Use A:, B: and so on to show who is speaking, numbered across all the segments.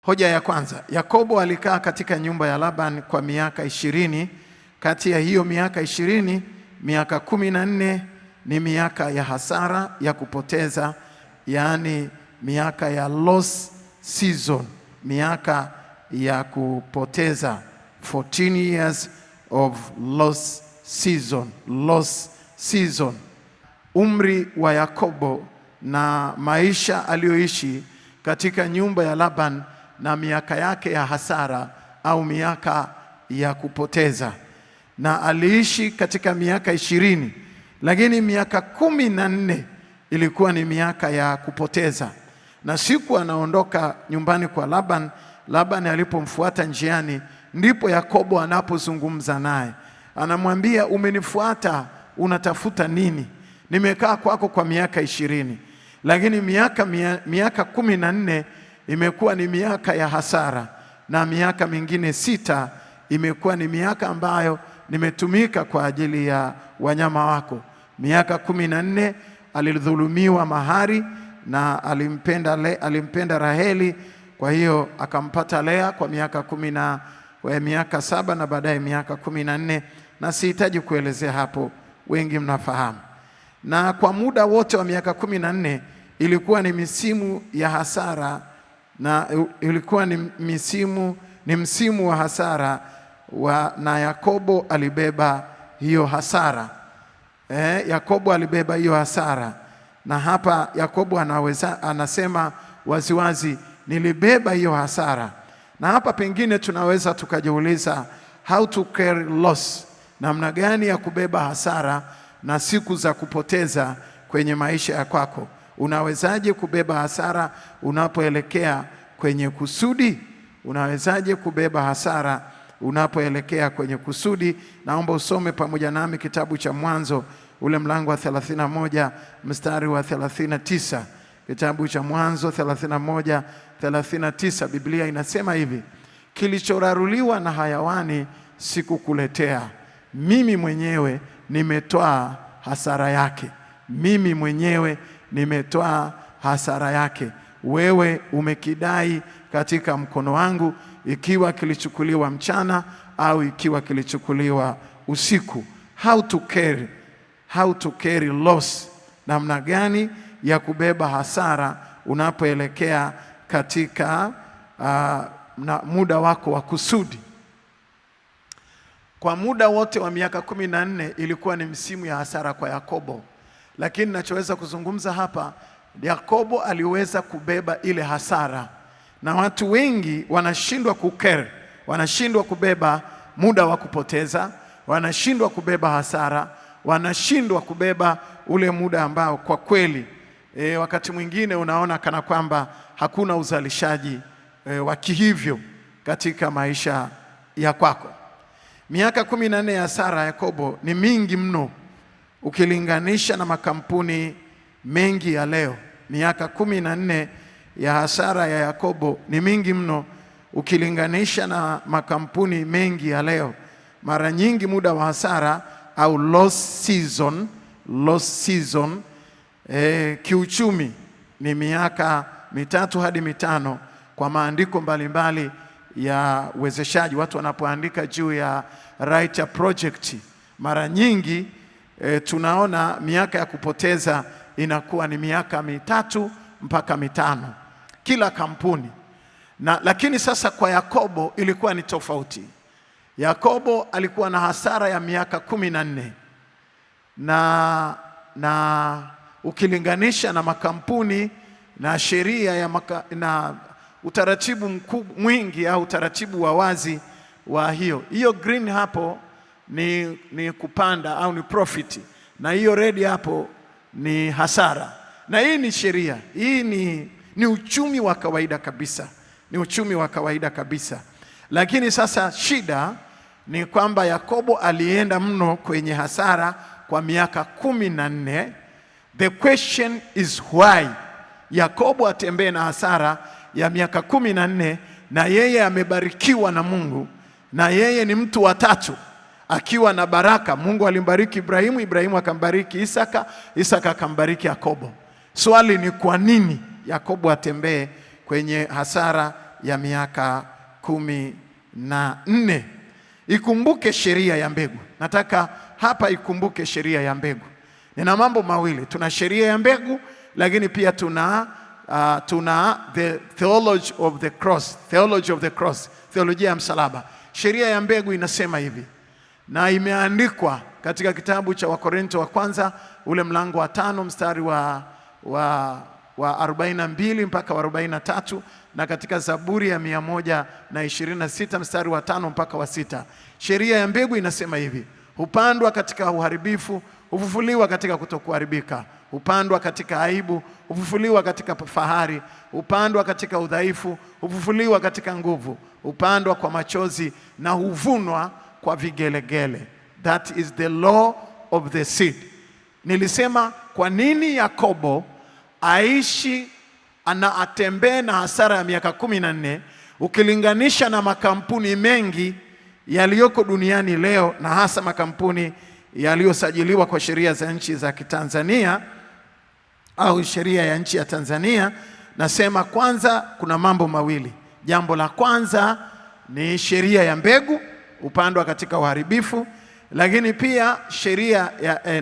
A: Hoja ya kwanza, Yakobo alikaa katika nyumba ya Laban kwa miaka 20. Kati ya hiyo miaka 20, miaka 14 ni miaka ya hasara, ya kupoteza, yaani miaka ya loss season, miaka ya kupoteza. 14 years of loss season. Umri wa Yakobo na maisha aliyoishi katika nyumba ya Laban na miaka yake ya hasara au miaka ya kupoteza. Na aliishi katika miaka 20, lakini miaka 14 ilikuwa ni miaka ya kupoteza. Na siku anaondoka nyumbani kwa Laban, Laban alipomfuata njiani, ndipo Yakobo anapozungumza naye. Anamwambia, umenifuata unatafuta nini? Nimekaa kwako kwa miaka 20, lakini miaka 14 imekuwa ni miaka ya hasara, na miaka mingine 6 imekuwa ni miaka ambayo nimetumika kwa ajili ya wanyama wako. Miaka 14 alidhulumiwa mahari na alimpenda Raheli, kwa hiyo akampata Lea kwa miaka 7 na baadaye miaka 14, na sihitaji kuelezea hapo, wengi mnafahamu. Na kwa muda wote wa miaka 14 ilikuwa ni misimu ya hasara, na ilikuwa ni msimu wa hasara na Yakobo alibeba hiyo hasara. Yakobo alibeba hiyo hasara, na hapa Yakobo anasema waziwazi, nilibeba hiyo hasara. Na hapa pengine tunaweza tukajiuliza, how to carry loss, namna gani ya kubeba hasara na siku za kupoteza kwenye maisha ya kwako. Unawezaje kubeba hasara unapoelekea kwenye kusudi? Unawezaje kubeba hasara unapoelekea kwenye kusudi? Naomba usome pamoja nami kitabu cha Mwanzo, ule mlango wa 31 mstari wa 39. Kitabu cha Mwanzo 31:39, Biblia inasema hivi: kilichoraruliwa na hayawani sikukuletea, mimi mwenyewe nimetoa hasara yake. Mimi mwenyewe nimetoa hasara yake. Wewe umekidai katika mkono wangu, ikiwa kilichukuliwa mchana au ikiwa kilichukuliwa usiku. How to carry loss, namna gani ya kubeba hasara unapoelekea katika na muda wako wa kusudi. Kwa muda wote wa miaka 14 ilikuwa ni msimu ya hasara kwa Yakobo, lakini nachoweza kuzungumza hapa, Yakobo aliweza kubeba ile hasara, na watu wengi wanashindwa kubeba muda wa kupoteza, wanashindwa kubeba hasara, wanashindwa kubeba ule muda ambao kwa kweli wakati mwingine unaona kana kwamba hakuna uzalishaji wa kihivyo katika maisha ya kwako. Miaka 14 ya hasara ya Yakobo ni mingi mno ukilinganisha na makampuni mengi ya leo. Miaka 14 ya hasara ya Yakobo ni mingi mno ukilinganisha na makampuni mengi ya leo. Mara nyingi muda wa hasara au loss season kiuchumi ni miaka 3 hadi 5 kwa maandiko mbalimbali ya uwezeshaji. Watu wanapoandika juu ya writer project, mara nyingi tunaona miaka ya kupoteza inakuwa ni miaka 3 mpaka 5 kila kampuni. Lakini sasa kwa Yakobo ilikuwa ni tofauti. Yakobo alikuwa na hasara ya miaka 14 na ukilinganisha na makampuni na sheria na utaratibu mwingi au utaratibu wa wazi wa hiyo green hapo ni kupanda au ni profit, na hiyo red hapo ni hasara. Na hii ni sheria, hii ni uchumi wa kawaida kabisa, ni uchumi wa kawaida kabisa. Lakini sasa shida ni kwamba Yakobo alienda mno kwenye hasara kwa miaka 14. The question is why Yakobo atembee na hasara ya miaka 14, na yeye amebarikiwa na Mungu, na yeye ni mtu wa tatu akiwa na baraka. Mungu alimbariki Ibrahimu, Ibrahimu akambariki Isaka, Isaka akambariki Yakobo. Swali ni kwa nini Yakobo atembee kwenye hasara ya miaka 14. Ikumbuke sheria ya mbegu. Nataka hapa ikumbuke sheria ya mbegu. Nina mambo mawili. Tuna sheria ya mbegu, lakini pia tuna the theology of the cross. Theology of the cross. Theolojia ya msalaba. Sheria ya mbegu inasema hivi, na imeandikwa katika kitabu cha Wakorintho wa kwanza ule mlango wa 5 mstari wa 42 mpaka wa 43, na katika Zaburi ya 126 mstari wa 5 mpaka wa 6. Sheria ya mbegu inasema hivi: hupandwa katika uharibifu, hufufuliwa katika kutokuharibika. Hupandwa katika aibu, hufufuliwa katika fahari. Hupandwa katika udhaifu, hufufuliwa katika nguvu. Hupandwa kwa machozi na huvunwa kwa vigelegele. That is the law of the seed. Nilisema kwa nini Yakobo aishi atembee na hasara ya miaka 14 ukilinganisha na makampuni mengi yaliyoko duniani leo, na hasa makampuni yaliyosajiliwa kwa sheria za nchi za kitanzania au sheria ya nchi ya Tanzania. Nasema kwanza kuna mambo mawili. Jambo la kwanza ni sheria ya mbegu, upandwa katika uharibifu, lakini pia sheria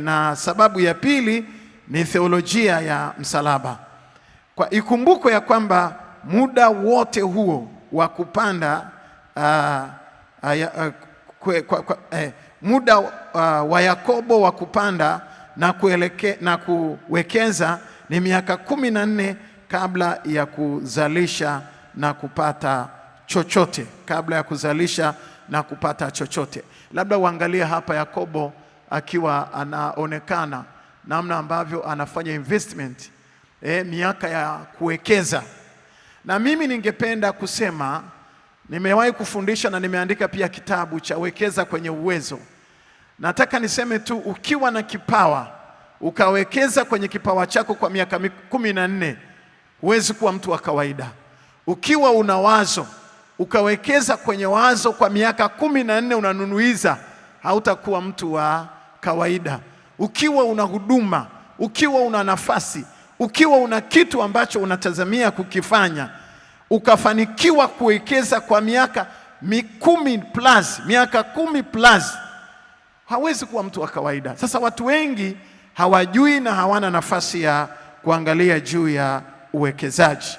A: na sababu ya pili ni theolojia ya msalaba. Kwa ikumbuko ya kwamba muda wote huo wa kupanda muda wa Yakobo wa kupanda na kuwekeza ni miaka 14 kabla ya kuzalisha na kupata chochote. Kabla ya kuzalisha na kupata chochote. Labda uangalie hapa Yakobo akiwa anaonekana namna ambavyo anafanya investment, miaka ya kuwekeza. Na mimi ningependa kusema, nimewahi kufundisha na nimeandika pia kitabu cha Wekeza kwenye Uwezo. Nataka niseme tu, ukiwa na kipawa ukawekeza kwenye kipawa chako kwa miaka 14, huwezi kuwa mtu wa kawaida. Ukiwa una wazo ukawekeza kwenye wazo kwa miaka 14 unanunuiza, hautakuwa mtu wa kawaida. Ukiwa una huduma, ukiwa una nafasi, ukiwa una kitu ambacho unatazamia kukifanya, ukafanikiwa kuwekeza kwa miaka 10 plus, miaka 10 plus, hawezi kuwa mtu wa kawaida. Sasa watu wengi hawajui na hawana nafasi ya kuangalia juu ya uwekezaji.